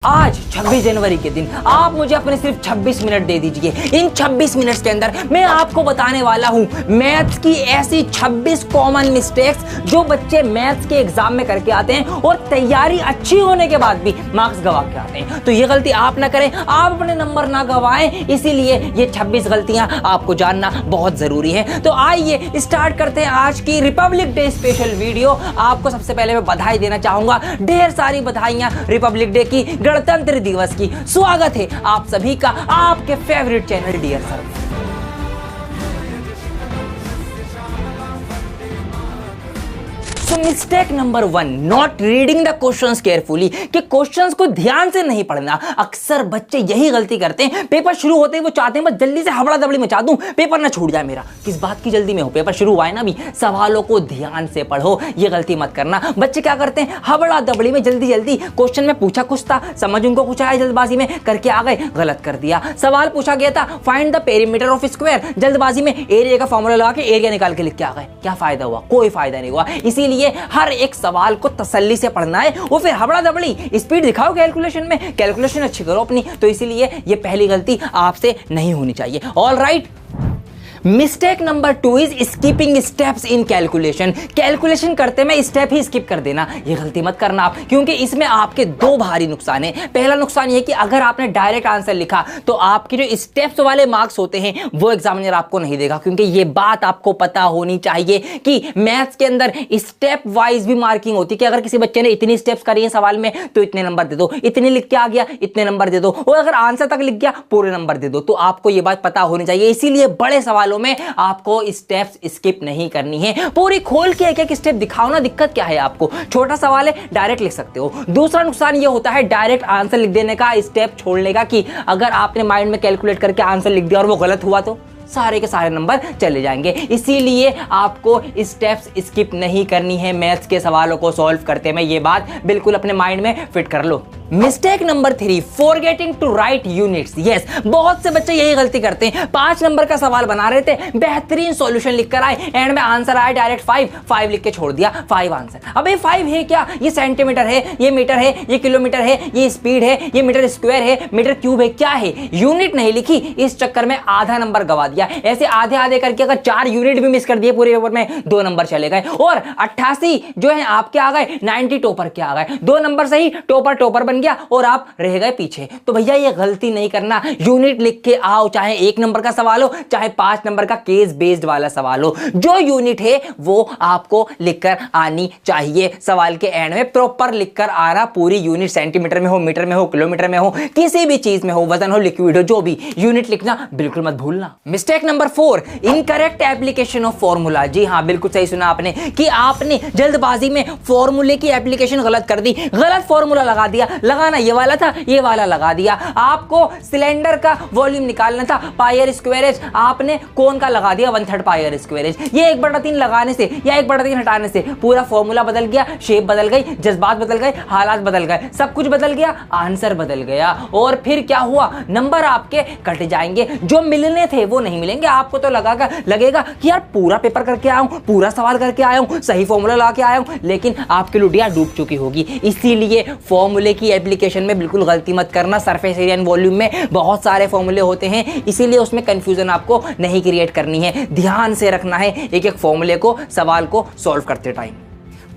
आज 26 जनवरी के दिन आप मुझे अपने सिर्फ 26 मिनट दे दीजिए। इन 26 मिनट्स के अंदर मैं आपको बताने वाला हूं मैथ्स की ऐसी 26 कॉमन मिस्टेक्स जो बच्चे मैथ्स के एग्जाम में करके आते हैं और तैयारी अच्छी होने के बाद भी मार्क्स गवा के आते हैं। तो ये गलती आप ना करें, आप अपने नंबर ना गवाएं, इसीलिए ये 26 गलतियां आपको जानना बहुत जरूरी है। तो आइए स्टार्ट करते हैं आज की रिपब्लिक डे स्पेशल वीडियो। आपको सबसे पहले मैं बधाई देना चाहूंगा, ढेर सारी बधाइयां रिपब्लिक डे की, गणतंत्र दिवस की। स्वागत है आप सभी का आपके favourite channel dear sir. So mistake number 1, not reading the questions carefully, कि क्वेश्चंस को ध्यान से नहीं पढ़ना। अक्सर बच्चे यही गलती करते हैं, पेपर शुरू होते ही वो चाहते हैं बस जल्दी से हबड़ा दबड़ी मचा दूं, पेपर ना छूट जाए मेरा। किस बात की जल्दी में हो, पेपर शुरू हुआ है ना अभी, सवालों को ध्यान से पढ़ो, ये गलती मत करना। बच्चे क्या करते हैं, हबड़ा दबड़ी में जल्दी जल्दी, क्वेश्चन में पूछा कुछ था, समझ उनको कुछ आया, जल्दबाजी में करके आ गए, गलत कर दिया। सवाल पूछा गया था find the perimeter of square, जल्दबाजी में एरिया का फॉर्मूला लगा के एरिया निकाल के लिख के आ गए। क्या फायदा हुआ? कोई फायदा नहीं हुआ। इसीलिए हर एक सवाल को तसल्ली से पढ़ना है, वो फिर हबड़ा दबड़ी स्पीड दिखाओ कैलकुलेशन में, कैलकुलेशन अच्छी करो अपनी। तो इसीलिए ये पहली गलती आपसे नहीं होनी चाहिए। All right. Mistake number 2 is skipping steps in calculation. Calculation करते में स्टेप ही स्किप कर देना, ये गलती मत करना आप, क्योंकि इसमें आपके दो भारी नुकसान है। पहला नुकसान ये कि अगर आपने डायरेक्ट आंसर लिखा तो आपके जो स्टेप्स वाले मार्क्स होते हैं वो एग्जामिनर आपको नहीं देगा, क्योंकि ये बात आपको पता होनी चाहिए कि मैथ्स के अंदर स्टेप वाइज भी मार्किंग होती है, कि अगर किसी बच्चे ने इतनी स्टेप्स करी है सवाल में तो इतने नंबर दे दो, इतने लिख के आ गया इतने नंबर दे दो, और अगर आंसर तक लिख गया पूरे नंबर दे दो। तो आपको ये बात पता होनी चाहिए। इसीलिए बड़े सवाल में आपको स्टेप्स स्किप नहीं करनी है, पूरी खोल के एक एक स्टेप दिखाओ ना। दिक्कत क्या है आपको, छोटा सवाल है डायरेक्ट लिख सकते हो। दूसरा नुकसान ये होता है डायरेक्ट आंसर लिख देने का, स्टेप छोड़ने का, कि अगर आपने माइंड में कैलकुलेट करके आंसर लिख दिया और वो गलत हुआ तो सारे के सारे नंबर चले जाएंगे। इसीलिए आपको स्टेप्स स्किप नहीं करनी है मैथ्स के सवालों को सॉल्व करते में, ये बात बिल्कुल अपने माइंड में फिट कर लो। Mistake number 3, forgetting to write units. Yes, बहुत से बच्चे यही गलती करते हैं। 5 नंबर का सवाल बना रहे थे, बेहतरीन सॉल्यूशन लिखकर आए, एंड में आंसर आया डायरेक्ट 5 लिख के छोड़ दिया, 5 आंसर। अबे 5 है क्या? ये सेंटीमीटर है, ये मीटर है, ये किलोमीटर है, ये स्पीड है, ये मीटर स्क्वायर है, मीटर क्यूब है, क्या है? यूनिट नहीं लिखी, इस चक्कर में आधा नंबर गवा दिया। ऐसे आधे आधे करके अगर 4 यूनिट भी मिस कर दिए पूरे पेपर में, 2 नंबर चले गए। और 88 जो है आपके आ गए, 90 टॉपर के आ गए, 2 नंबर सही, टॉपर बन गया और आप रह गए पीछे। तो भैया ये गलती नहीं करना, यूनिट लिख के आओ, चाहे 1 नंबर का सवाल हो, चाहे 5 नंबर का केस बेस्ड वाला सवाल हो, जो यूनिट है वो आपको लिखकर आनी चाहिए। सवाल के एंड में प्रॉपर लिखकर आना, पूरी यूनिट, सेंटीमीटर में हो, मीटर में हो, किलोमीटर में हो, किसी भी चीज में हो, वजन हो, लिक्विड हो, जो भी, यूनिट लिखना बिल्कुल मत भूलना। Mistake number 4, incorrect application of formula. जी हाँ, बिल्कुल सही सुना आपने, कि आपने जल्दबाजी में फॉर्मूले की एप्लीकेशन गलत कर दी, गलत फॉर्मूला लगा दिया। लगाना ये वाला था, ये वाला लगा दिया। आपको सिलेंडर का वॉल्यूम निकालना था, पाई स्क्वायरेज, आपने कोन का लगा दिया 1/3 पाई स्क्वायरेज। ये 1/3 लगाने से या 1/3 हटाने से पूरा फॉर्मूला बदल गया, शेप बदल गई, जज्बात बदल गए, हालात बदल गए, सब कुछ बदल गया, आंसर बदल गया। और फिर क्या हुआ, नंबर आपके कट जाएंगे, जो मिलने थे वो नहीं मिलेंगे। आपको तो लगेगा कि यार पूरा पेपर करके आया हूं, पूरा सवाल करके आया हूं, सही फॉर्मूला लगा के आया हूं, लेकिन आपकी लुटिया डूब चुकी होगी। इसीलिए फॉर्मूले की एप्लीकेशन में बिल्कुल गलती मत करना। सरफेस एरिया एंड वॉल्यूम में बहुत सारे फॉर्मूले होते हैं, इसीलिए उसमें कंफ्यूजन आपको नहीं क्रिएट करनी है। ध्यान से रखना है एक एक फॉर्मूले को, सवाल को सॉल्व करते टाइम।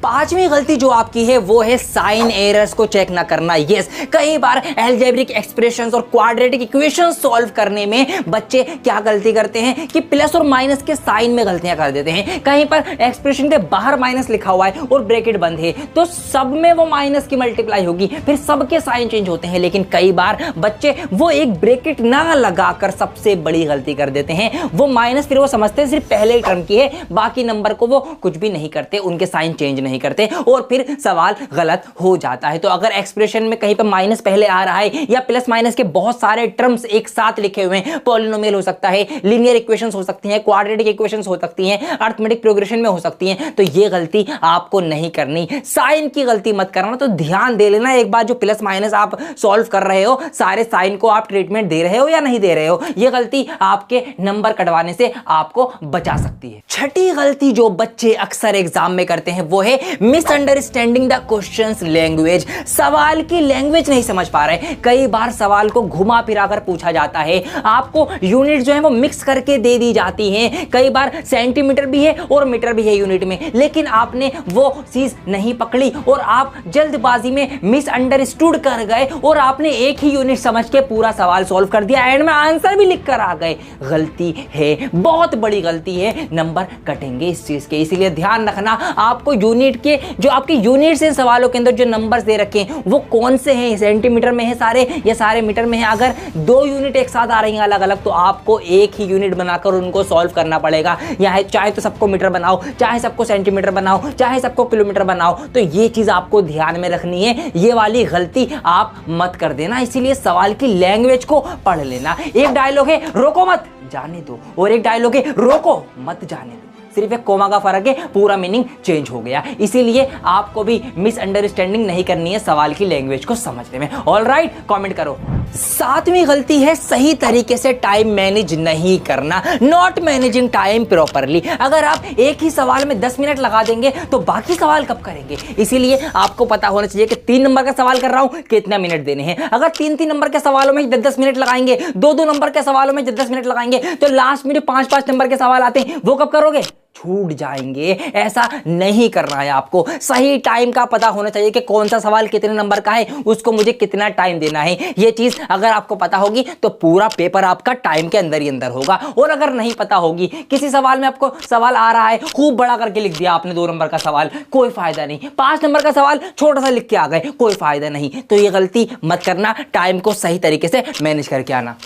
5वीं गलती जो आपकी है वो है साइन एरर्स को चेक ना करना। यस, कई बार अलजेब्रिक एक्सप्रेशंस और क्वाड्रेटिक इक्वेशंस सॉल्व करने में बच्चे क्या गलती करते हैं कि प्लस और माइनस के साइन में गलतियां कर देते हैं। कहीं पर एक्सप्रेशन के बाहर माइनस लिखा हुआ है और ब्रैकेट बंद है, तो सब में वो माइनस की मल्टीप्लाई होगी, फिर सबके साइन चेंज होते हैं। लेकिन कई बार बच्चे वो एक ब्रैकेट ना लगाकर सबसे बड़ी गलती कर देते हैं। वो माइनस फिर वो समझते हैं सिर्फ पहले टर्म की है, बाकी नंबर को वो कुछ भी नहीं करते, उनके साइन चेंज नहीं करते, और फिर सवाल गलत हो जाता है। तो अगर एक्सप्रेशन में कहीं पर माइनस पहले आ रहा है या प्लस माइनस के बहुत सारे टर्म्स एक साथ लिखे हुए हैं, पॉलिनोमियल हो सकता है, लीनियर इक्वेशंस हो सकती हैं, क्वाड्रेटिक इक्वेशंस हो सकती हैं, अरिथमेटिक प्रोग्रेशन में हो सकती हैं, तो ये गलती आपको नहीं करनी। साइन की गलती मत करना। तो ध्यान दे लेना, एक बार जो प्लस माइनस आप सॉल्व कर रहे हो, सारे साइन को आप ट्रीटमेंट दे रहे हो या नहीं दे रहे हो, ये गलती आपके नंबर कटवाने से आपको बचा सकती है। छठी गलती जो बच्चे अक्सर एग्जाम में करते हैं वो है मिसअंडरस्टैंडिंग द क्वेश्चंस लैंग्वेज, सवाल की लैंग्वेज नहीं समझ पा रहे। कई बार सवाल को घुमा फिरा कर पूछा जाता है, आपको यूनिट जो है वो मिक्स करके दे दी जाती हैं। कई बार सेंटीमीटर भी है और मीटर भी है यूनिट में, लेकिन आपने वो चीज नहीं पकड़ी और आप जल्दबाजी में मिसअंडरस्टूड कर गए और आपने एक ही यूनिट समझ के पूरा सवाल सॉल्व कर दिया, एंड में आंसर भी लिख कर आ गए। गलती है, बहुत बड़ी गलती है, नंबर कटेंगे इस चीज के। इसीलिए ध्यान रखना, आपको यूनिट के जो आपके यूनिट्स हैं सवालों के अंदर जो नंबर्स दे रखे हैं वो कौन से हैं, सेंटीमीटर में है सारे या सारे मीटर में है। अगर दो यूनिट एक साथ आ रही हैं अलग अलग, तो आपको एक ही यूनिट बनाकर उनको सॉल्व करना पड़ेगा। या चाहे तो सबको मीटर बनाओ, चाहे सबको सेंटीमीटर बनाओ, चाहे सबको किलोमीटर बनाओ, तो ये चीज आपको ध्यान में रखनी है। ये वाली गलती आप मत कर देना। इसीलिए सवाल की लैंग्वेज को पढ़ लेना। एक डायलॉग है रोको मत जाने दो, और एक डायलॉग है रोको मत जाने दो। सिर्फ एक कोमा का फर्क है, पूरा मीनिंग चेंज हो गया। इसीलिए आपको भी मिसअंडरस्टैंडिंग नहीं करनी है सवाल की लैंग्वेज को समझने में। ऑलराइट, कमेंट करो। सातवीं गलती है सही तरीके से टाइम मैनेज नहीं करना, नॉट मैनेजिंग टाइम प्रॉपरली। अगर आप एक ही सवाल में 10 मिनट लगा देंगे तो बाकी सवाल कब करेंगे? इसीलिए आपको पता होना चाहिए कि 3 नंबर का सवाल कर रहा हूं, कितना मिनट देने हैं। अगर 3-3 नंबर के सवालों में 10-10 मिनट लगाएंगे, 2-2 नंबर के सवालों में 10-10 मिनट लगाएंगे, तो लास्ट में जो 5-5 नंबर के सवाल आते हैं वो कब करोगे? छूट जाएंगे। ऐसा नहीं करना है आपको। सही टाइम का पता होना चाहिए कि कौन सा सवाल कितने नंबर का है, उसको मुझे कितना टाइम देना है। ये चीज अगर आपको पता होगी तो पूरा पेपर आपका टाइम के अंदर ही अंदर होगा। और अगर नहीं पता होगी, किसी सवाल में आपको सवाल आ रहा है, खूब बड़ा करके लिख दिया आपने 2 नंबर का सवाल, कोई फायदा नहीं। 5 नंबर का सवाल छोटा सा लिख के आ गए, कोई फायदा नहीं। तो ये गलती मत करना, टाइम को सही तरीके से मैनेज करके आना।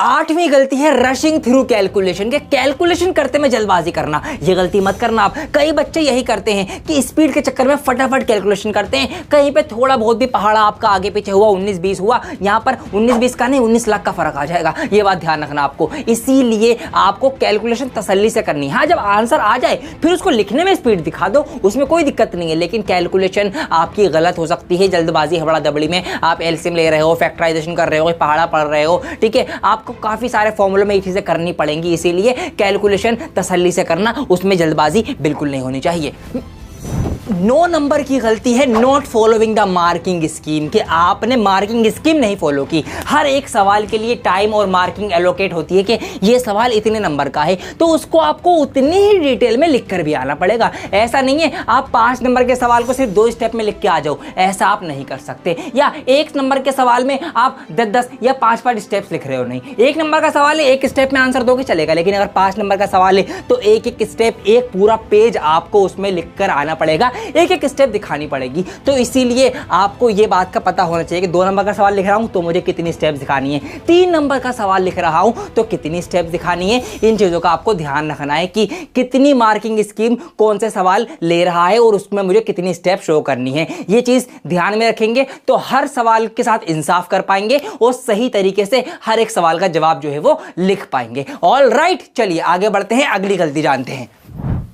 8वीं गलती है रशिंग थ्रू कैलकुलेशन, के कैलकुलेशन करते में जल्दबाजी करना। ये गलती मत करना आप। कई बच्चे यही करते हैं कि स्पीड के चक्कर में फटाफट कैलकुलेशन करते हैं। कहीं पे थोड़ा बहुत भी पहाड़ा आपका आगे पीछे हुआ, 19-20 हुआ, यहां पर 19-20 का नहीं 19 लाख का फर्क आ जाएगा। ये बात ध्यान रखना आपको। इसीलिए आपको कैलकुलेशन तसल्ली से करनी है। हाँ, जब आंसर आ जाए फिर उसको लिखने में स्पीड दिखा दो, उसमें कोई दिक्कत नहीं है, लेकिन कैलकुलेशन आपकी गलत हो सकती है। जल्दबाजी हबड़ा दबड़ी में आप एलसीएम ले रहे हो, फैक्टराइजेशन कर रहे हो, पहाड़ा पढ़ रहे हो, ठीक है, आपको काफी सारे फॉर्मूलों में ये चीजें करनी पड़ेंगी। इसीलिए कैलकुलेशन तसल्ली से करना, उसमें जल्दबाजी बिल्कुल नहीं होनी चाहिए। 9 नंबर की गलती है not following the marking scheme, कि आपने मार्किंग स्कीम नहीं फॉलो की। हर एक सवाल के लिए टाइम और मार्किंग एलोकेट होती है कि ये सवाल इतने नंबर का है, तो उसको आपको उतनी ही डिटेल में लिख कर भी आना पड़ेगा। ऐसा नहीं है आप 5 नंबर के सवाल को सिर्फ 2 स्टेप में लिख के आ जाओ, ऐसा आप नहीं कर सकते। या 1 नंबर के सवाल में आप 10-10 या 5-5 स्टेप्स लिख रहे हो, नहीं। 1 नंबर का सवाल है, 1 स्टेप में आंसर दोगे चलेगा, लेकिन अगर 5 नंबर का सवाल है तो 1-1 स्टेप, एक पूरा पेज आपको उसमें लिख कर आना पड़ेगा, एक स्टेप दिखानी पड़ेगी। तो इसीलिए आपको यह बात का पता होना चाहिए कि 2 नंबर का सवाल लिख रहा हूं तो मुझे कितनी स्टेप्स दिखानी है, 3 नंबर का सवाल लिख रहा हूं तो कितनी स्टेप्स दिखानी है। इन चीजों का आपको ध्यान रखना है कि कितनी मार्किंग स्कीम कौन से सवाल ले रहा है और उसमें मुझे कितनी स्टेप शो करनी है। ये चीज ध्यान में रखेंगे तो हर सवाल के साथ इंसाफ कर पाएंगे और सही तरीके से हर एक सवाल का जवाब जो है वो लिख पाएंगे। ऑलराइट, चलिए आगे बढ़ते हैं, अगली गलती जानते हैं।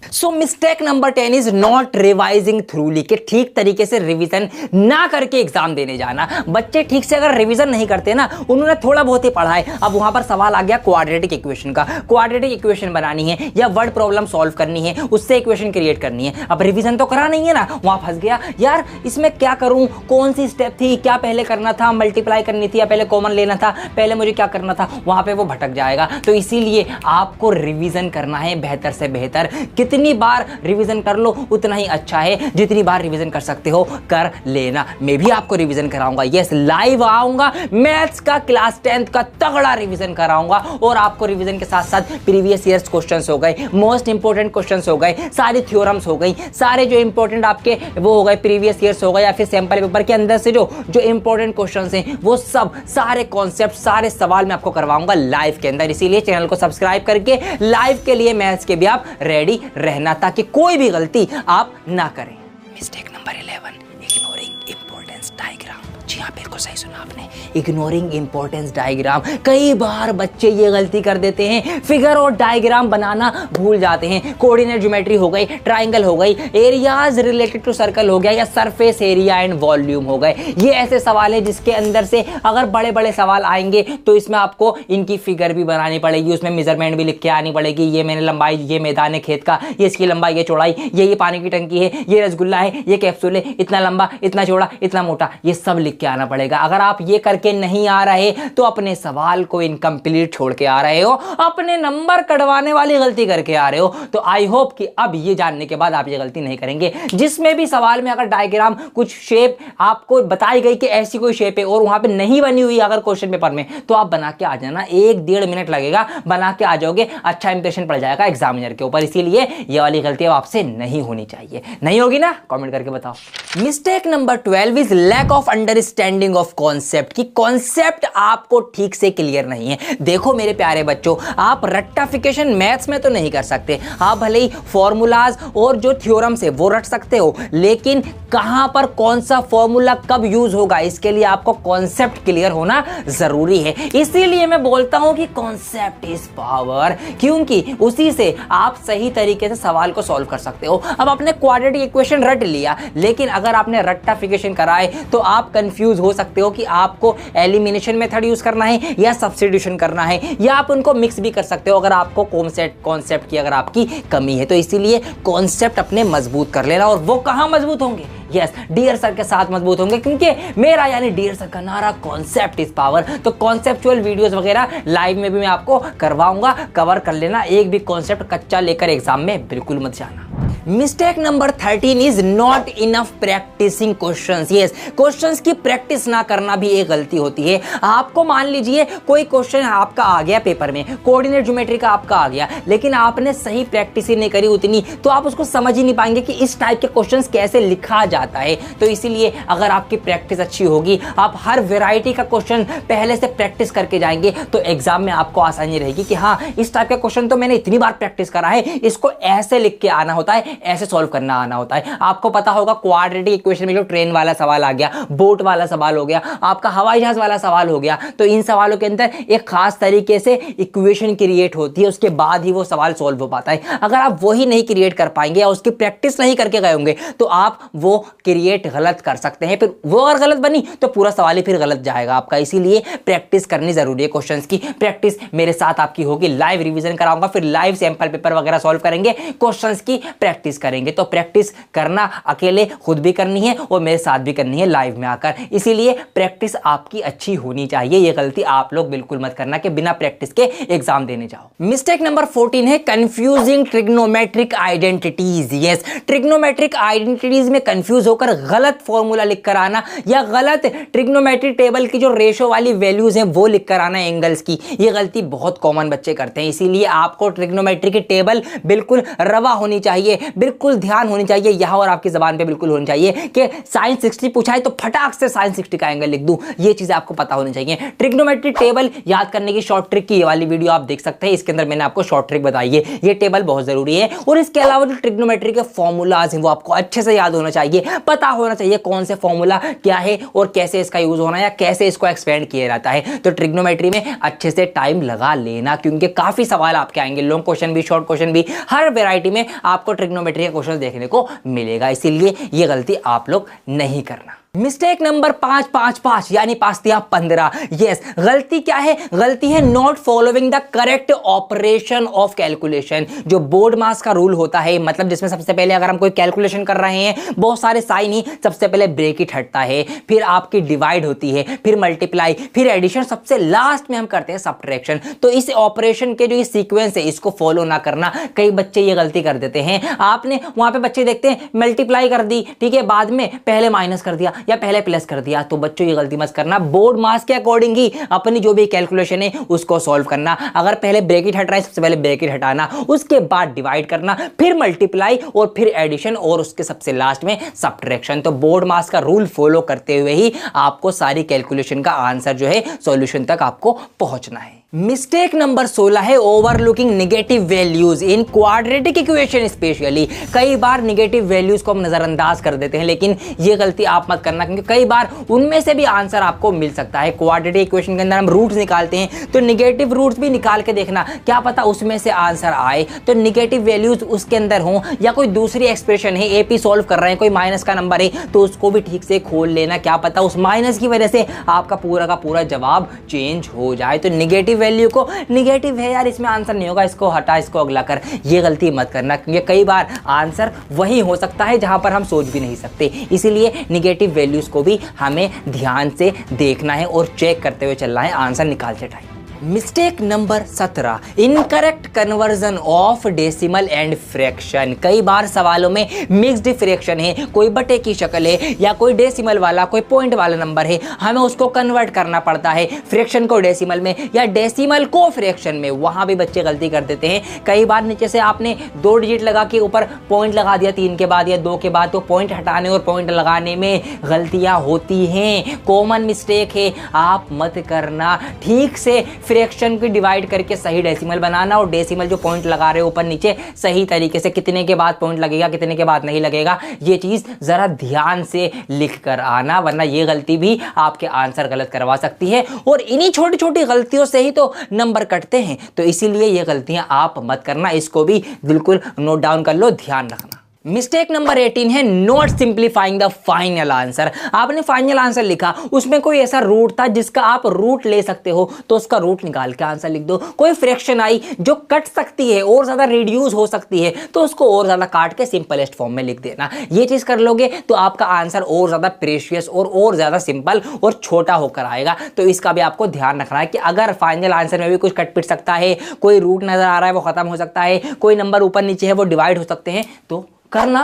So mistake number 10 is not revising thoroughly, के ठीक तरीके से रिवीजन ना करके एग्जाम देने जाना। बच्चे ठीक से अगर रिवीजन नहीं करते ना, उन्होंने थोड़ा बहुत ही पढ़ा है, अब वहां पर सवाल आ गया क्वाड्रेटिक इक्वेशन का, क्वाड्रेटिक इक्वेशन बनानी है या वर्ड प्रॉब्लम सॉल्व करनी है, उससे इक्वेशन क्रिएट करनी है। अब रिवीजन तो करा नहीं है ना, वहां फंस गया, यार इसमें क्या करूं, कौन सी स्टेप थी, क्या पहले करना था, मल्टीप्लाई करनी थी या पहले कॉमन लेना था, पहले मुझे क्या करना था, वहां पे वो भटक जाएगा। तो इसीलिए आपको रिवीजन करना है बेहतर से बेहतर। जितनी बार रिवीजन कर लो उतना ही अच्छा है, जितनी बार रिवीजन कर सकते हो कर लेना। मैं भी आपको रिवीजन कराऊंगा, यस, लाइव आऊंगा, मैथ्स का क्लास 10th का तगड़ा रिवीजन कराऊंगा और आपको रिवीजन के साथ साथ प्रीवियस ईयर्स क्वेश्चंस हो गए, मोस्ट इंपोर्टेंट क्वेश्चंस हो गए, सारी थ्योरम्स हो गई, सारे जो इंपोर्टेंट आपके वो हो गए, प्रीवियस ईयर्स हो गए या फिर सैंपल पेपर के अंदर से जो इंपोर्टेंट क्वेश्चंस हैं वो सब, सारे कॉन्सेप्ट, सारे सवाल मैं आपको करवाऊंगा लाइव के अंदर। इसीलिए चैनल को सब्सक्राइब करके लाइव के लिए मैथ्स के भी आप रेडी रहना, ताकि कोई भी गलती आप ना करें। Mistake number 11, ignoring importance diagram. जी हाँ, बिल्कुल बिल्कुल सही सुना आपने, इग्नोरिंग इंपॉर्टेंस डायग्राम। कई बार बच्चे ये गलती कर देते हैं, फिगर और डायग्राम बनाना भूल जाते हैं। कोऑर्डिनेट ज्योमेट्री हो गई, ट्राइंगल हो गई, एरियाज रिलेटेड टू सर्कल हो गया, या सरफेस एरिया एंड वॉल्यूम हो गए। ये ऐसे सवाल है जिसके अंदर से अगर बड़े बड़े सवाल आएंगे तो इसमें आपको इनकी फिगर भी बनानी पड़ेगी, उसमें मेजरमेंट भी लिख के आनी पड़ेगी। ये मैंने लंबाई, ये मैदान है खेत का, ये इसकी लंबाई, ये चौड़ाई, ये पानी की टंकी है, ये रसगुल्ला है, ये कैप्सूल है, इतना लंबा, इतना चौड़ा, इतना मोटा, ये सब लिख के आना पड़ेगा। अगर आप ये करके नहीं आ रहे तो अपने सवाल को इनकम्प्लीट छोड़ के आ रहे हो, अपने नंबर कटवाने वाली गलती करके आ रहे हो। तो आई होप कि अब ये जानने के बाद आप ये गलती नहीं करेंगे। जिसमें भी सवाल में अगर डायग्राम, कुछ शेप आपको बताई गई कि ऐसी कोई शेप है और वहां पे नहीं बनी हुई अगर क्वेश्चन पेपर में, तो आप बना के आ जाना, 1-1.5 मिनट लगेगा, बना के आ जाओगे, अच्छा इंप्रेशन पड़ जाएगा एग्जामिनर के ऊपर। इसीलिए ये वाली गलती आपसे नहीं होनी चाहिए। नहीं होगी ना, कमेंट करके बताओ। Mistake number 12 is lack of understanding of concept, कि कॉन्सेप्ट आपको ठीक से क्लियर नहीं है। देखो मेरे प्यारे बच्चों, आप रट्टाफिकेशन मैथ्स में तो नहीं कर सकते, आप भले ही फॉर्मूलाज और जो थ्योरम्स है वो रट सकते हो, लेकिन कहां पर कौन सा फॉर्मूला कब यूज होगा, इसके लिए आपको कॉन्सेप्ट क्लियर होना जरूरी है। इसीलिए मैं बोलता हूं कि कॉन्सेप्ट इज पावर, क्योंकि उसी से आप सही तरीके से सवाल को सॉल्व कर सकते हो। अब आपने क्वाड्रेटिक इक्वेशन रट लिया, लेकिन अगर आपने रट्टाफिकेशन कराए तो आप कंफ्यूज हो सकते हो कि आपको एलिमिनेशन मेथड यूज करना है या सब्स्टिट्यूशन करना है, या आप उनको मिक्स भी कर सकते हो अगर आपको कॉन्सेप्ट की अगर आपकी कमी है। तो इसीलिए कॉन्सेप्ट अपने मजबूत कर लेना। और वो कहां मजबूत होंगे? यस, डियर सर के साथ मजबूत होंगे, क्योंकि मेरा यानी डियर सर का नारा कॉन्सेप्ट इज पावर। तो कॉन्सेप्चुअल वीडियोस वगैरह लाइव में भी मैं आपको करवाऊंगा, कवर कर लेना। एक भी कॉन्सेप्ट कच्चा लेकर एग्जाम में बिल्कुल मत जाना। Mistake number 13 is not enough practising questions. Yes, questions की प्रैक्टिस ना करना भी एक गलती होती है। आपको मान लीजिए कोई क्वेश्चन आपका आ गया पेपर में, कोऑर्डिनेट ज्योमेट्री का आपका आ गया, लेकिन आपने सही प्रैक्टिस ही नहीं करी उतनी, तो आप उसको समझ ही नहीं पाएंगे कि इस टाइप के क्वेश्चंस कैसे लिखा जाता है। तो इसीलिए अगर आपकी प्रैक्टिस अच्छी होगी, आप हर वैरायटी का क्वेश्चन पहले से प्रैक्टिस करके जाएंगे, तो एग्जाम में आपको आसानी रहेगी कि हाँ, इस टाइप का क्वेश्चन तो मैंने इतनी बार प्रैक्टिस करा है, इसको ऐसे लिख के आना होता है, ऐसे सॉल्व करना आना होता है। आपको पता होगा क्वाड्रेटिक इक्वेशन में जो ट्रेन वाला सवाल आ गया, बोट वाला सवाल हो गया, आपका हवाई जहाज वाला सवाल हो गया, तो इन सवालों के अंदर एक खास तरीके से इक्वेशन क्रिएट होती है, उसके बाद ही वो सवाल सॉल्व हो पाता है। अगर आप वही नहीं क्रिएट कर पाएंगे या उसकी प्रैक्टिस नहीं करके गए होंगे, तो आप वो क्रिएट गलत कर सकते हैं। फिर वो अगर गलत बनी तो पूरा सवाल ही फिर गलत जाएगा आपका। इसीलिए प्रैक्टिस करनी जरूरी है। क्वेश्चंस की प्रैक्टिस मेरे साथ आपकी होगी, लाइव रिवीजन कराऊंगा, फिर लाइव सैंपल पेपर वगैरह सॉल्व करेंगे, क्वेश्चंस की प्रैक्टिस करेंगे। तो प्रैक्टिस करना अकेले खुद भी करनी है और मेरे साथ भी करनी है लाइव में आकर। इसीलिए प्रैक्टिस आपकी अच्छी होनी चाहिए। ये गलती आप लोग बिल्कुल मत करना कि बिना प्रैक्टिस के एग्जाम देने जाओ। मिस्टेक नंबर 14 है confusing trigonometric identities. Yes, trigonometric identities में कंफ्यूज होकर गलत फॉर्मूला लिख कर आना, या गलत ट्रिग्नोमेट्रिक टेबल की जो रेशो वाली वैल्यूज हैं वो लिख कर आना एंगल्स की, ये गलती बहुत कॉमन बच्चे करते हैं। इसीलिए आपको ट्रिग्नोमेट्री की टेबल बिल्कुल रवा होनी चाहिए, बिल्कुल ध्यान होनी चाहिए यहां, और आपकी जबान पे बिल्कुल होनी चाहिए कि sin 60 पूछा है तो फटाक से sin 60 का एंगल लिख दूं। ये चीजें आपको पता होनी चाहिए। ट्रिग्नोमेट्रिक टेबल याद करने की शॉर्ट ट्रिक की ये वाली वीडियो आप देख सकते हैं, इसके अंदर मैंने आपको शॉर्ट ट्रिक बताई है। ये टेबल बहुत जरूरी है। और इसके अलावा जो ट्रिग्नोमेट्री के फॉर्मूलाज हैं वो आपको अच्छे से याद होना चाहिए, पता होना चाहिए कौन से फॉर्मूला क्या है और कैसे इसका यूज होना है या कैसे इसको एक्सपेंड किया जाता है। तो ट्रिग्नोमेट्री में अच्छे से टाइम लगा लेना, क्योंकि काफी सवाल आपके आएंगे, लॉन्ग क्वेश्चन भी, शॉर्ट क्वेश्चन भी, हर वैरायटी में आपको ट्रिग्नोमेट्री के क्वेश्चन देखने को मिलेगा। इसीलिए ये गलती आप लोग नहीं करना। मिस्टेक नंबर 5 यानी 15। यस, गलती क्या है? गलती है not following the correct operation of calculation. जो बोर्ड मास का रूल होता है, मतलब जिसमें सबसे पहले अगर हम कोई कैलकुलेशन कर रहे हैं, बहुत सारे साइन ही, सबसे पहले ब्रैकेट हटता है, फिर आपकी डिवाइड होती है, फिर मल्टीप्लाई, फिर एडिशन, सबसे लास्ट में हम करते हैं सब्ट्रैक्शन। तो इस ऑपरेशन के जो ये सीक्वेंस है इसको फॉलो ना करना। कई बच्चे ये गलती कर देते हैं। आपने वहां पे बच्चे देखते हैं मल्टीप्लाई कर दी, ठीक है, बाद में पहले माइनस कर दिया या पहले प्लस कर दिया। तो बच्चों ये गलती मत करना, बोर्ड मास के अकॉर्डिंग ही अपनी जो भी कैलकुलेशन है उसको सॉल्व करना। अगर पहले ब्रैकेट हट रहा है, सबसे पहले ब्रैकेट हटाना, उसके बाद डिवाइड करना, फिर मल्टीप्लाई और फिर एडिशन और उसके सबसे लास्ट में सब्ट्रैक्शन। तो बोर्ड मास का रूल फॉलो करते हुए ही आपको सारी कैलकुलेशन का आंसर जो है सॉल्यूशन तक आपको पहुंचना है। मिस्टेक नंबर 16 है overlooking negative values in quadratic equation. Specially कई बार नेगेटिव वैल्यूज को हम नजरअंदाज कर देते हैं, लेकिन ये गलती आप मत करना, क्योंकि कई बार उनमें से भी आंसर आपको मिल सकता है। क्वाड्रेटिक इक्वेशन के अंदर हम रूट्स निकालते हैं, तो नेगेटिव रूट्स भी निकाल के देखना, क्या पता उसमें से आंसर आए। तो नेगेटिव वैल्यूज उसके अंदर हो या कोई दूसरी एक्सप्रेशन है, एपी सॉल्व कर रहे हैं, कोई माइनस का नंबर है, तो उसको भी ठीक से खोल लेना, क्या पता उस माइनस की वजह से आपका पूरा का पूरा जवाब चेंज हो जाए। तो नेगेटिव वैल्यू को नेगेटिव है यार, इसमें आंसर नहीं होगा, इसको हटा, इसको अगला कर, ये गलती मत करना, क्योंकि कई बार आंसर वही हो सकता है जहां पर हम सोच भी नहीं सकते। इसीलिए नेगेटिव वैल्यूज को भी हमें ध्यान से देखना है और चेक करते हुए चलना है आंसर निकालते time. Mistake number 17, incorrect conversion of decimal and fraction. कई बार सवालों में मिक्स्ड फ्रैक्शन है, कोई बटे की शक्ल है या कोई डेसिमल वाला, कोई पॉइंट वाला नंबर है, हमें उसको कन्वर्ट करना पड़ता है फ्रैक्शन को डेसिमल में या डेसिमल को फ्रैक्शन में। वहां भी बच्चे गलती कर देते हैं। कई बार नीचे से आपने 2 डिजिट लगा के ऊपर पॉइंट लगा दिया 3 के बाद या 2 के बाद, तो पॉइंट हटाने और पॉइंट लगाने में गलतियां होती हैं, कॉमन मिस्टेक है, आप मत करना। ठीक से फ्रैक्शन को डिवाइड करके सही डेसिमल बनाना, और डेसिमल जो पॉइंट लगा रहे हो ऊपर नीचे सही तरीके से, कितने के बाद पॉइंट लगेगा कितने के बाद नहीं लगेगा, ये चीज जरा ध्यान से लिख कर आना, वरना ये गलती भी आपके आंसर गलत करवा सकती है। और इन्हीं छोटी छोटी गलतियों से ही तो नंबर कटते हैं, तो इसीलिए ये गलतियां आप मत करना, इसको भी बिल्कुल नोट डाउन कर लो, ध्यान रखना। मिस्टेक नंबर 18 है not simplifying the final answer. आपने फाइनल आंसर लिखा, उसमें कोई ऐसा रूट था जिसका आप रूट ले सकते हो, तो उसका रूट निकाल के आंसर लिख दो। कोई फ्रैक्शन आई जो कट सकती है और ज्यादा रिड्यूस हो सकती है, तो उसको और ज्यादा काट के सिंपलेस्ट फॉर्म में लिख देना। ये चीज कर लोगे तो आपका आंसर और ज्यादा प्रेशियस और ज्यादा सिंपल और छोटा होकर आएगा। तो इसका भी आपको ध्यान रखना है कि अगर फाइनल आंसर में भी कुछ कट पिट सकता है, कोई रूट नजर आ रहा है वो खत्म हो सकता है, कोई नंबर ऊपर नीचे है वो डिवाइड हो सकते हैं, तो करना,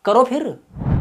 करो फिर।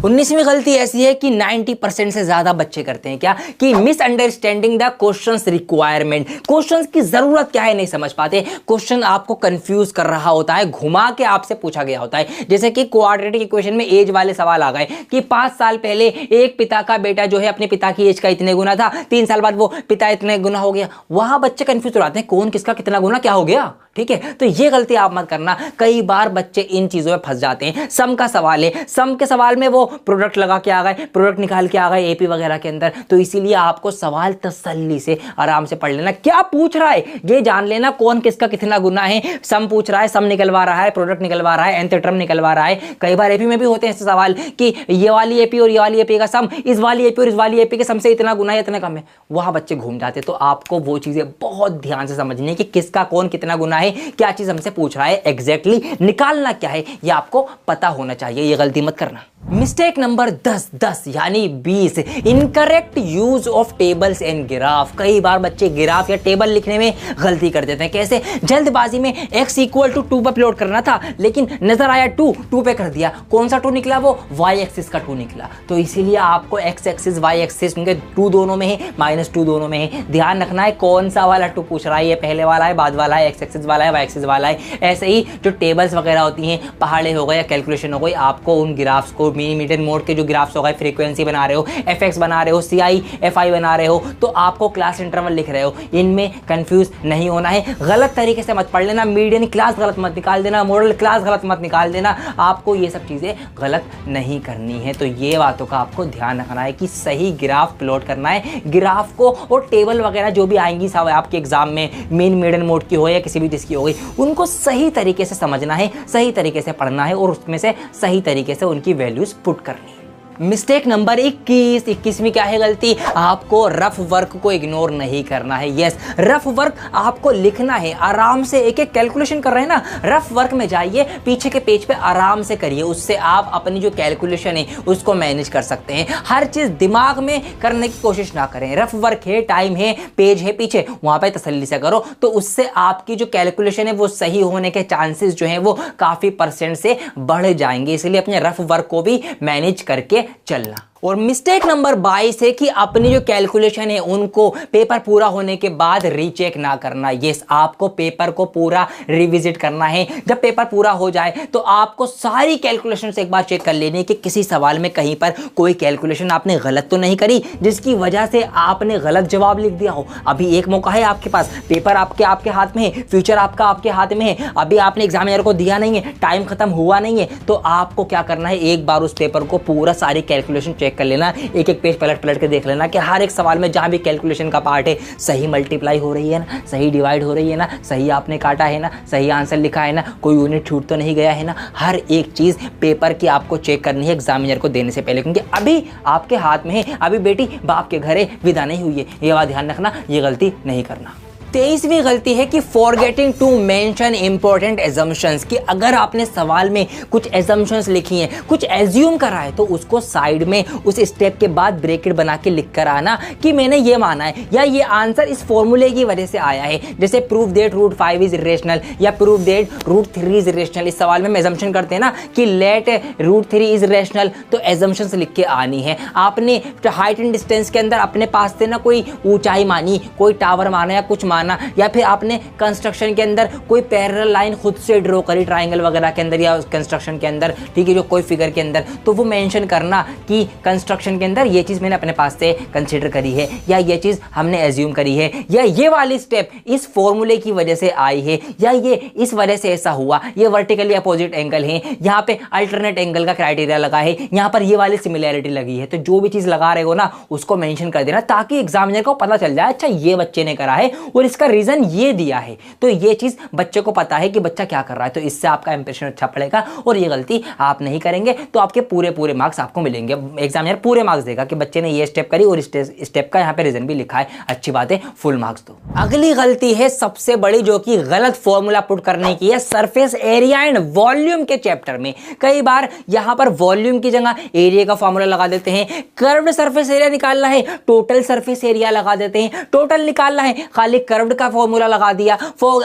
19वीं गलती ऐसी है कि 90% से ज्यादा बच्चे करते हैं क्या, कि misunderstanding the questions requirement. Questions की जरूरत क्या है नहीं समझ पाते, क्वेश्चन आपको कंफ्यूज कर रहा होता है, घुमा के आपसे पूछा गया होता है। जैसे कि क्वाड्रेटिक इक्वेशन में एज वाले सवाल आ गए कि 5 साल पहले एक पिता का बेटा जो है अपने पिता की एज का इतने गुना था, 3 साल बाद वो पिता इतने गुना हो गया। वहां बच्चे कंफ्यूज हो जाते हैं, कौन किसका कितना गुना क्या हो गया। ठीक है, तो ये गलती आप मत करना। कई बार बच्चे इन चीजों में फंस जाते हैं। सम का सवाल है, सम के सवाल में वो प्रोडक्ट लगा के आ गए, प्रोडक्ट निकाल के आ गए एपी वगैरह के अंदर, तो इसीलिए आपको सवाल तसल्ली से आराम से पढ़ लेना, क्या पूछ रहा है ये जान लेना, कौन किसका कितना गुना है। सम पूछ रहा है, सम निकलवा रहा है, प्रोडक्ट निकलवा रहा है, nth टर्म निकलवा रहा है। कई बार एपी में भी होते हैं ऐसे सवाल कि ये वाली एपी और ये वाली एपी का सम इस वाली एपी और इस वाली एपी के सम से इतना गुना है इतना कम है, वहां बच्चे घूम जाते। तो आपको वो चीजें बहुत ध्यान से समझनी है कि किसका कौन कितना गुना है, क्या चीज हमसे पूछ रहा है, एग्जैक्टली निकालना क्या है ये आपको पता होना चाहिए, ये गलती मत करना। मिस्टेक नंबर 10 यानी 20, incorrect use of tables and graph. कई बार बच्चे ग्राफ या टेबल लिखने में गलती कर देते हैं। कैसे, जल्दबाजी में x इक्वल टू 2 पर प्लॉट करना था, लेकिन नजर आया 2 पे कर दिया, कौन सा 2 निकला, वो y एक्सिस का 2 निकला। तो इसीलिए आपको x एक्सिस y एक्सिस उनके 2 दोनों में है, -2 दोनों में है, ध्यान रखना है कौन सा वाला 2 पूछ रहा है, ये पहले वाला है, बाद वाला है, x एक्सिस वाला है, y एक्सिस वाला है। ऐसे ही जो टेबल्स वगैरह होती हैं, पहाड़े हो गए या कैलकुलेशन हो गई, आपको उन ग्राफ्स को मिनी मीडियन मोड के जो ग्राफ्स हो गए, फ्रीक्वेंसी बना रहे हो, fx बना रहे हो, ci fi बना रहे हो, तो आपको क्लास इंटरवल लिख रहे हो, इनमें कंफ्यूज नहीं होना है। गलत तरीके से मत पढ़ लेना, मीडियन क्लास गलत मत निकाल देना, मॉडल क्लास गलत मत निकाल देना, आपको ये सब चीजें गलत नहीं करनी है। तो ये बातों का आपको ध्यान रखना है कि सही ग्राफ प्लॉट करना है। ग्राफ को और टेबल वगैरह जो भी आएंगी सब आपके एग्जाम में, मेन मीडियन मोड की हो या किसी भी जिसकी हो गई, उनको सही तरीके से समझना है, सही तरीके से पढ़ना है और उसमें से सही तरीके से उनकी वैल्यूज पुट करनी है। मिस्टेक नंबर 21 में क्या है गलती, आपको रफ वर्क को इग्नोर नहीं करना है। यस, रफ वर्क आपको लिखना है, आराम से एक एक कैलकुलेशन कर रहे हैं ना, रफ वर्क में जाइए, पीछे के पेज पे आराम से करिए, उससे आप अपनी जो कैलकुलेशन है उसको मैनेज कर सकते हैं। हर चीज दिमाग में करने की कोशिश ना करें। रफ वर्क है, टाइम है, पेज है पीछे, वहां पे तसल्ली से करो, तो उससे आपकी जो कैलकुलेशन है वो सही होने के चांसेस जो है वो काफी % से बढ़ जाएंगे। इसलिए अपने रफ वर्क को भी मैनेज करके चलना। और मिस्टेक नंबर 22 है कि अपनी जो कैलकुलेशन है उनको पेपर पूरा होने के बाद रीचेक ना करना। यस, आपको पेपर को पूरा रिविजिट करना है। जब पेपर पूरा हो जाए तो आपको सारी कैलकुलेशन से एक बार चेक कर लेनी है कि किसी सवाल में कहीं पर कोई कैलकुलेशन आपने गलत तो नहीं करी जिसकी वजह से आपने गलत जवाब लिख दिया हो। अभी एक मौका है आपके पास, पेपर आपके हाथ में है, फ्यूचर आपके हाथ में है, अभी आपने एग्जामिनर को दिया नहीं है, टाइम खत्म हुआ नहीं है, तो आपको क्या करना है, एक बार उस पेपर को पूरा सारी कैलकुलेशन चेक कर लेना, एक एक पेज पलट पलट के देख लेना कि हर एक सवाल में जहां भी कैलकुलेशन का पार्ट है सही मल्टीप्लाई हो रही है ना, सही डिवाइड हो रही है ना, सही आपने काटा है ना, सही आंसर लिखा है ना, कोई यूनिट छूट तो नहीं गया है ना। हर एक चीज पेपर की आपको चेक करनी है एग्जामिनर को देने से पहले, क्योंकि अभी आपके हाथ में है, अभी बेटी बाप के घरे विदा नहीं हुई है। ये बात ध्यान रखना, ये गलती नहीं करना। 23वीं गलती है कि forgetting to mention important assumptions, कि अगर आपने सवाल में कुछ एजम्पशंस लिखी हैं, कुछ एज्यूम करा है, तो उसको साइड में उस स्टेप के बाद ब्रैकेट बना के लिख कर आना कि मैंने ये माना है या ये आंसर इस फॉर्मूले की वजह से आया है। जैसे prove that root 5 is irrational या prove that root 3 is irrational. इस सवाल में हम एजम्पशन करते हैं ना कि लेट रूट 3 इज इरेशनल, तो एजम्पशंस लिख के आनी है। आपने हाइट एंड डिस्टेंस के अंदर अपने पास से ना कोई ऊंचाई मानी, कोई टावर माना या कुछ माना, या फिर आपने कंस्ट्रक्शन के अंदर कोई पैरेलल लाइन खुद से ड्रॉ करी ट्रायंगल वगैरह के अंदर या कंस्ट्रक्शन के अंदर, ठीक है, जो कोई फिगर के अंदर, तो वो मेंशन करना कि कंस्ट्रक्शन के अंदर ये चीज मैंने अपने पास से कंसीडर करी है या ये चीज हमने एज्यूम करी है या ये वाली स्टेप इस फॉर्मूले की वजह से आई है या ये इस वजह से ऐसा हुआ, ये वर्टिकली अपोजिट एंगल है, यहाँ पे अल्टरनेट एंगल का क्राइटेरिया लगा है, यहाँ पर ये वाली सिमिलैरिटी लगी है। तो जो भी चीज लगा रहे हो ना उसको मेंशन कर देना ताकि एग्जामिनर को पता चल जाए अच्छा ये बच्चे ने करा है और इसका रीजन ये दिया है। तो ये चीज बच्चे को पता है कि बच्चा क्या कर रहा है, तो इससे आपका इंप्रेशन अच्छा पड़ेगा और ये गलती आप नहीं करेंगे तो आपके पूरे मार्क्स आपको मिलेंगे। एग्जामिनर पूरे मार्क्स देगा कि बच्चे ने ये स्टेप करी और स्टेप का यहाँ पे रीजन भी लिखा है, अच्छी बात है, फुल मार्क्स दो। अगली गलती है सबसे बड़ी जो कि गलत फॉर्मूला पुट करने की है सरफेस एरिया एंड वॉल्यूम के चैप्टर में। कई बार यहाँ पर वॉल्यूम की जगह एरिया का फॉर्मूला लगा देते हैं। कर्व्ड सरफेस एरिया निकालना है टोटल सरफेस एरिया लगा देते हैं, टोटल निकालना है खाली कर्व्ड का फॉर्मूला लगा दिया,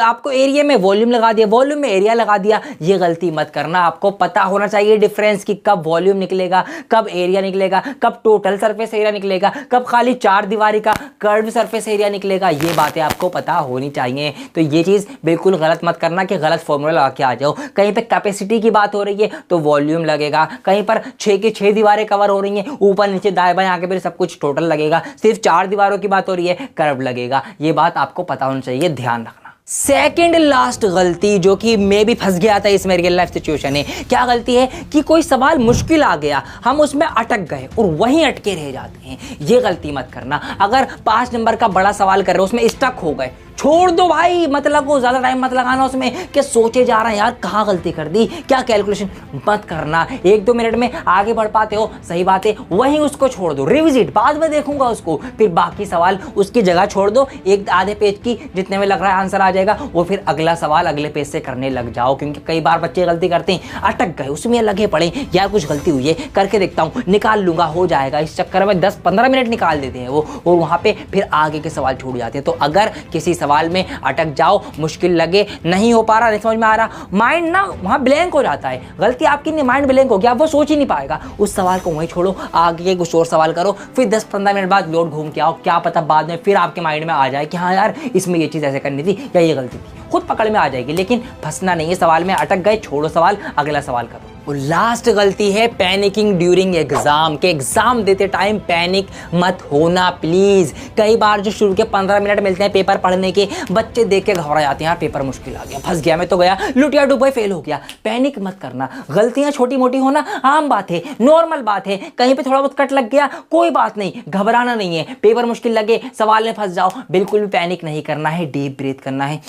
आपको एरिया में वॉल्यूम लगा दिया, वॉल्यूम में एरिया लगा दिया। ये गलती मत करना, आपको पता होना चाहिए डिफरेंस कि कब वॉल्यूम निकलेगा, कब एरिया निकलेगा, कब टोटल सरफेस एरिया निकलेगा, कब खाली चार दीवारी का कर्व्ड सरफेस एरिया निकलेगा। ये बातें आपको पता होनी चाहिए। तो ये चीज बिल्कुल गलत मत करना कि गलत फॉर्मूला लगा के आ जाओ। कहीं पे कैपेसिटी की बात हो रही है तो वॉल्यूम लगेगा, कहीं पर 6 की 6 दीवारें कवर हो रही हैं, ऊपर नीचे दाएं बाएं आगे फिर सब कुछ टोटल लगेगा। सिर्फ 4 दीवारों की बात हो रही है कर्व लगेगा। ये बात आपको पता होना चाहिए, ध्यान रखना। सेकेंड लास्ट गलती जो कि मैं भी फंस गया था, इसमें रियल लाइफ सिचुएशन है। क्या गलती है कि कोई सवाल मुश्किल आ गया, हम उसमें अटक गए और वहीं अटके रह जाते हैं। ये गलती मत करना। अगर 5 नंबर का बड़ा सवाल कर रहे हो उसमें स्टक हो गए, छोड़ दो भाई, मत लगो, ज्यादा टाइम मत लगाना उसमें कि सोचे जा रहे हैं यार कहाँ गलती कर दी, क्या कैलकुलेशन, मत करना। 1-2 मिनट में आगे बढ़ पाते हो, सही बात है, वहीं उसको छोड़ दो, रिविजिट बाद में देखूंगा उसको, फिर बाकी सवाल उसकी जगह छोड़ दो। एक आधे पेज की जितने में लग रहा है आंसर आ जाएगा वो फिर अगला सवाल अगले पेज से करने लग जाओ। क्योंकि कई बार बच्चे गलती करते हैं, अटक गए उसमें लगे पड़े, यार कुछ गलती हुई है, करके देखता हूँ, निकाल लूंगा, हो जाएगा, इस चक्कर में 10-15 मिनट निकाल देते हैं वो और वहां पे फिर आगे के सवाल छूट जाते हैं। तो अगर किसी सवाल में अटक जाओ, मुश्किल लगे, नहीं हो पा रहा, नहीं समझ में आ रहा, माइंड ना वहां ब्लैंक हो जाता है। गलती आपकी नहीं, माइंड ब्लैंक हो गया, वो सोच ही नहीं पाएगा, उस सवाल को वहीं छोड़ो, आगे कुछ और सवाल करो, फिर 10-15 मिनट बाद लौट घूम के आओ, क्या पता बाद में फिर आपके माइंड में आ जाए कि हाँ यार इसमें ये चीज ऐसे करनी थी या ये गलती थी, खुद पकड़ में आ जाएगी। लेकिन फंसना नहीं है सवाल में, अटक गए, छोड़ो सवाल, अगला सवाल करो। और लास्ट गलती है पैनिकिंग ड्यूरिंग एग्जाम, के एग्जाम देते टाइम पैनिक मत होना प्लीज। कई बार जो शुरू के 15 मिनट मिलते हैं पेपर पढ़ने के, बच्चे देख के घबरा जाते हैं, यार पेपर मुश्किल आ गया, फंस गया, मैं तो गया, लुटिया डुबई फेल हो गया। पैनिक मत करना, गलतियां छोटी मोटी होना आम बात है, नॉर्मल बात है, कहीं पे थोड़ा बहुत कट लग गया कोई बात नहीं, घबराना नहीं है। पेपर मुश्किल लगे, सवाल में फंस जाओ, बिल्कुल भी पैनिक नहीं करना है, डीप ब्रीथ करना है,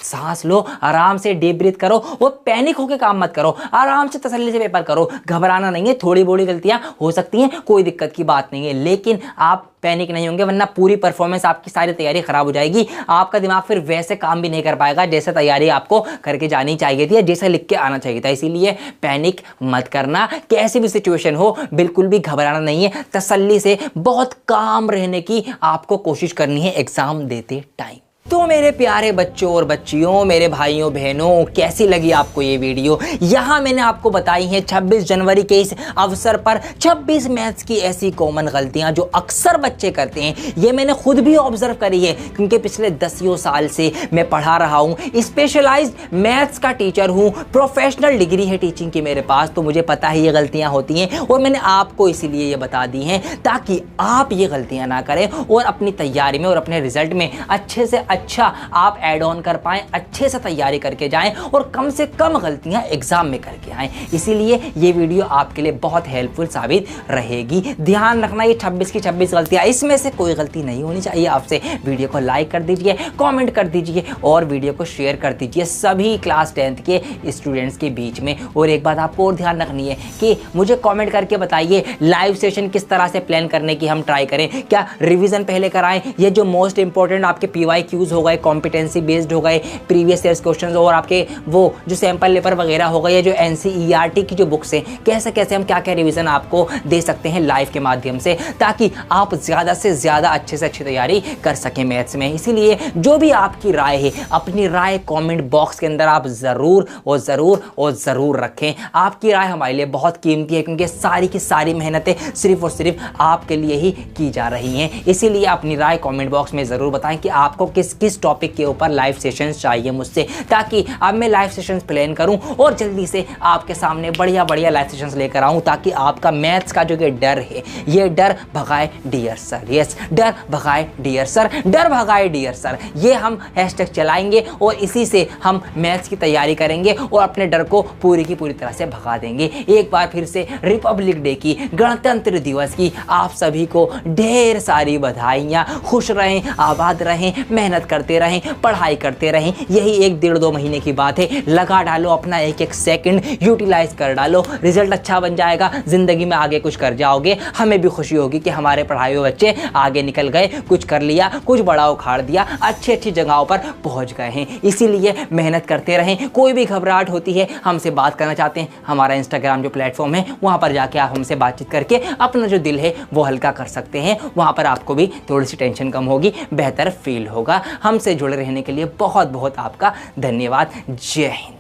सांस लो, आराम से डीप ब्रीथ करो, वो पैनिक होके काम मत करो, आराम से तसल्ली से पेपर करो, घबराना नहीं है। थोड़ी बड़ी गलतियां हो सकती हैं, कोई दिक्कत की बात नहीं है, लेकिन आप पैनिक नहीं होंगे, वरना पूरी परफॉर्मेंस आपकी सारी तैयारी खराब हो जाएगी। आपका दिमाग फिर वैसे काम भी नहीं कर पाएगा जैसे तैयारी आपको करके जानी चाहिए थी या जैसे लिख के आना चाहिए था। इसीलिए पैनिक मत करना, कैसी भी सिचुएशन हो बिल्कुल भी घबराना नहीं है, तसल्ली से बहुत काम रहने की आपको कोशिश करनी है एग्जाम देते टाइम। तो मेरे प्यारे बच्चों और बच्चियों, मेरे भाइयों बहनों, कैसी लगी आपको ये वीडियो? यहाँ मैंने आपको बताई हैं 26 जनवरी के इस अवसर पर 26 मैथ्स की ऐसी कॉमन गलतियां जो अक्सर बच्चे करते हैं। ये मैंने खुद भी ऑब्जर्व करी है, क्योंकि पिछले 10 साल से मैं पढ़ा रहा हूँ, स्पेशलाइज्ड मैथ्स का टीचर हूँ, प्रोफेशनल डिग्री है टीचिंग की मेरे पास, तो मुझे पता है ये गलतियां होती हैं और मैंने आपको इसीलिए ये बता दी हैं ताकि आप ये गलतियां ना करें और अपनी तैयारी में और अपने रिजल्ट में अच्छे से अच्छा आप ऐड ऑन कर पाएं, अच्छे से तैयारी करके जाएं और कम से कम गलतियां एग्जाम में करके आएं। इसीलिए ये वीडियो आपके लिए बहुत हेल्पफुल साबित रहेगी। ध्यान रखना, ये 26 की 26 गलतियां, इसमें से कोई गलती नहीं होनी चाहिए आपसे। वीडियो को लाइक कर दीजिए, कमेंट कर दीजिए और वीडियो को शेयर कर दीजिए सभी क्लास 10th के स्टूडेंट्स के बीच में। और एक बात आपको और ध्यान रखनी है कि मुझे कमेंट करके बताइए लाइव सेशन किस तरह से प्लान करने की हम ट्राई करें। क्या रिवीजन पहले कराएं? ये जो मोस्ट इंपॉर्टेंट आपके PYQs हो गए, कॉम्पिटेंसी बेस्ड हो गए, प्रीवियस ईयर्स क्वेश्चंस और आपके वो जो सैंपल पेपर वगैरह हो गए, ये जो NCERT की जो बुक्स हैं, कैसे कैसे हम क्या क्या रिवीजन आपको दे सकते हैं लाइव के माध्यम से, ताकि आप ज़्यादा से ज़्यादा अच्छे से अच्छी तैयारी कर सकें मैथ्स में। इसीलिए जो भी आपकी राय है, अपनी राय कमेंट बॉक्स के अंदर आप ज़रूर और ज़रूर और ज़रूर रखें। आपकी राय हमारे लिए बहुत कीमती है, क्योंकि सारी की सारी मेहनतें सिर्फ और सिर्फ आपके लिए ही की जा रही हैं। इसीलिए अपनी राय कमेंट बॉक्स में ज़रूर बताएं कि आपको किस किस टॉपिक के ऊपर लाइव सेशंस चाहिए मुझसे, ताकि अब मैं लाइव सेशंस प्लान करूं और जल्दी से आपके सामने बढ़िया बढ़िया लाइव सेशंस लेकर आऊं, ताकि आपका मैथ्स का जो ये डर है, ये डर भगाए डियर सर। यस, डर भगाए डियर सर, डर भगाए डियर सर, ये हम हैशटैग चलाएंगे और इसी से हम मैथ्स की तैयारी करेंगे और अपने डर को पूरी की पूरी तरह से भगा देंगे। एक बार फिर से रिपब्लिक डे की, गणतंत्र दिवस की आप सभी को ढेर सारी बधाइयाँ। खुश रहें, आबाद रहें, मेहनत करते रहें, पढ़ाई करते रहें। यही 1-1.5-2 महीने की बात है। लगा डालो अपना एक एक सेकंड, यूटिलाइज कर डालो, रिजल्ट अच्छा बन जाएगा, जिंदगी में आगे कुछ कर जाओगे। हमें भी खुशी होगी कि हमारे पढ़ाई हुए बच्चे आगे निकल गए, कुछ कर लिया, कुछ बड़ा उखाड़ दिया, अच्छी अच्छी जगहों पर पहुंच गए हैं। इसीलिए मेहनत करते रहें। कोई भी घबराहट होती है, हमसे बात करना चाहते हैं, हमारा इंस्टाग्राम जो प्लेटफॉर्म है वहां पर जाके आप हमसे बातचीत करके अपना जो दिल है वो हल्का कर सकते हैं। वहां पर आपको भी थोड़ी सी टेंशन कम होगी, बेहतर फील होगा। हमसे जुड़े रहने के लिए बहुत बहुत आपका धन्यवाद। जय हिंद।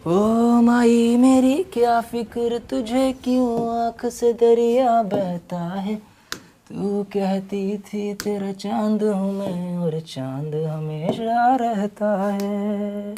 ओ माई मेरी क्या फिक्र तुझे, क्यों आंख से दरिया बहता है। तू कहती थी तेरा चांद हूँ मैं और चांद हमेशा रहता है।